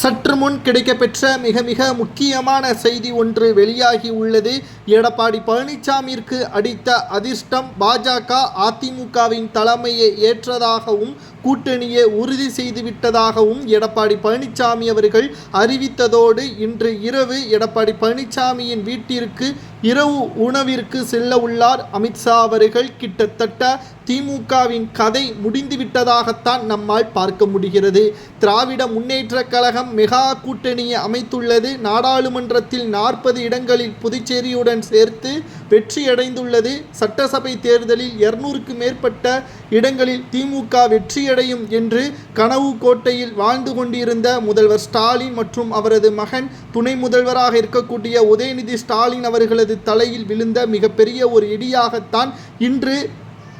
சற்று முன் கிடைக்கப்பெற்ற மிக முக்கியமான செய்தி ஒன்று வெளியாகி உள்ளது. எடப்பாடி பழனிசாமிற்கு அடித்த அதிர்ஷ்டம் பாஜக அதிமுகவின் தலைமையை ஏற்றதாகவும் கூட்டணியை உறுதி செய்துவிட்டதாகவும் எடப்பாடி பழனிசாமி அவர்கள் அறிவித்ததோடு இன்று இரவு எடப்பாடி பழனிசாமியின் வீட்டிற்கு இரவு உணவிற்கு செல்ல உள்ளார் அமித்ஷா அவர்கள். கிட்டத்தட்ட திமுகவின் கதை முடிந்துவிட்டதாகத்தான் நம்மால் பார்க்க முடிகிறது. திராவிட முன்னேற்ற கழகம் மெகா கூட்டணியை அமைத்துள்ளது. நாடாளுமன்றத்தில் 40 இடங்களில் புதுச்சேரியுடன் சேர்த்து வெற்றியடைந்துள்ளது. சட்டசபை தேர்தலில் 200க்கு மேற்பட்ட இடங்களில் திமுக வெற்றியடையும் என்று கனவு கோட்டையில் வாழ்ந்து கொண்டிருந்த முதல்வர் ஸ்டாலின் மற்றும் அவரது மகன் துணை முதல்வராக இருக்கக்கூடிய உதயநிதி ஸ்டாலின் அவர்களது தலையில் விழுந்த மிகப்பெரிய ஒரு இடியாகத்தான் இன்று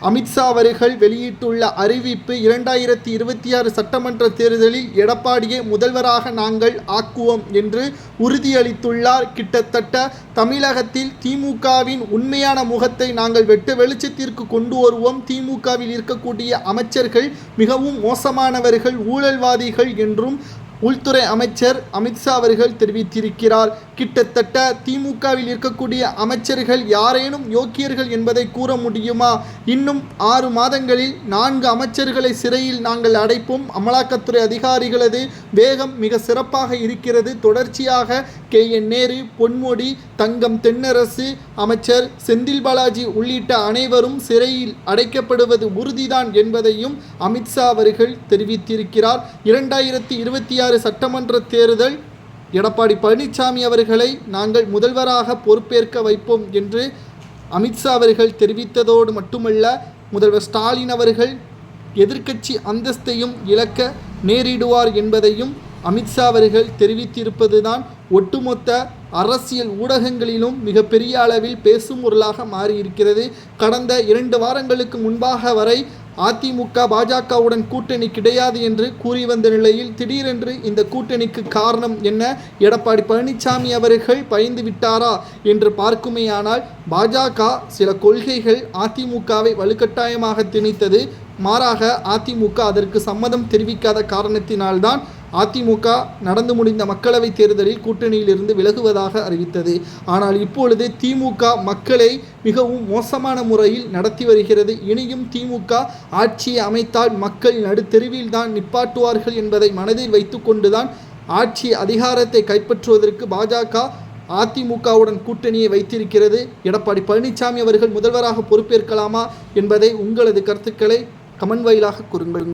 அமித்ஷா அவர்கள் வெளியிட்டுள்ள அறிவிப்பு. 2026 சட்டமன்ற தேர்தலில் எடப்பாடியை முதல்வராக நாங்கள் ஆக்குவோம் என்று உறுதியளித்துள்ளார். கிட்டத்தட்ட தமிழகத்தில் திமுகவின் உண்மையான முகத்தை நாங்கள் வெட்ட வெளிச்சத்திற்கு கொண்டு வருவோம். திமுகவில் இருக்கக்கூடிய அமைச்சர்கள் மிகவும் மோசமானவர்கள், ஊழல்வாதிகள் என்றும் உள்துறை அமைச்சர் அமித்ஷா அவர்கள் தெரிவித்திருக்கிறார். கிட்டத்தட்ட திமுகவில் இருக்கக்கூடிய அமைச்சர்கள் யாரேனும் யோக்கியர்கள் என்பதை கூற முடியுமா? இன்னும் 6 மாதங்களில் 4 அமைச்சர்களை சிறையில் நாங்கள் அடைப்போம். அமலாக்கத்துறை அதிகாரிகளது வேகம் மிக சிறப்பாக இருக்கிறது. தொடர்ச்சியாக KN நேரு, பொன்முடி, தங்கம் தென்னரசு, அமைச்சர் செந்தில் பாலாஜி உள்ளிட்ட அனைவரும் சிறையில் அடைக்கப்படுவது உறுதிதான் என்பதையும் அமித்ஷா அவர்கள் தெரிவித்திருக்கிறார். 2026 சட்டமன்ற தேர்தல் எடப்பாடி பழனிசாமி அவர்களை நாங்கள் முதல்வராக பொறுப்பேற்க வைப்போம் என்று அமித்ஷா அவர்கள் தெரிவித்ததோடு மட்டுமல்ல, முதல்வர் ஸ்டாலின் அவர்கள் எதிர்க்கட்சி அந்தஸ்தையும் இழக்க நேரிடுவார் என்பதையும் அமித்ஷா அவர்கள் தெரிவித்திருப்பதுதான் ஒட்டுமொத்த அரசியல் ஊடகங்களிலும் மிகப்பெரிய அளவில் பேசும் பொருளாக மாறியிருக்கிறது. கடந்த 2 வாரங்களுக்கு முன்பாக வரை அதிமுக பாஜகவுடன் கூட்டணி கிடையாது என்று கூறி வந்த நிலையில் திடீரென்று இந்த கூட்டணிக்கு காரணம் என்ன? எடப்பாடி பழனிசாமி அவர்கள் பயந்து விட்டாரா என்று பார்க்குமேயானால், பாஜக சில கொள்கைகள் அதிமுகவை வலுக்கட்டாயமாக திணித்தது. மாறாக அதிமுக அதற்கு சம்மதம் தெரிவிக்காத காரணத்தினால்தான் அதிமுக நடந்து முடிந்த மக்களவைத் தேர்தலில் கூட்டணியிலிருந்து விலகுவதாக அறிவித்தது. ஆனால் இப்பொழுது திமுக மக்களை மிகவும் மோசமான முறையில் நடத்தி வருகிறது. இனியும் திமுக ஆட்சியை அமைத்தால் மக்கள் நடுத்தெருவில் தான் நிப்பாட்டுவார்கள் என்பதை மனதில் வைத்து கொண்டுதான் ஆட்சி அதிகாரத்தை கைப்பற்றுவதற்கு பாஜக அதிமுகவுடன் கூட்டணியை வைத்திருக்கிறது. எடப்பாடி பழனிசாமி அவர்கள் முதல்வராக பொறுப்பேற்கலாமா என்பதை உங்களது கருத்துக்களை கமெண்ட் வாயிலாக கூறுங்கள்.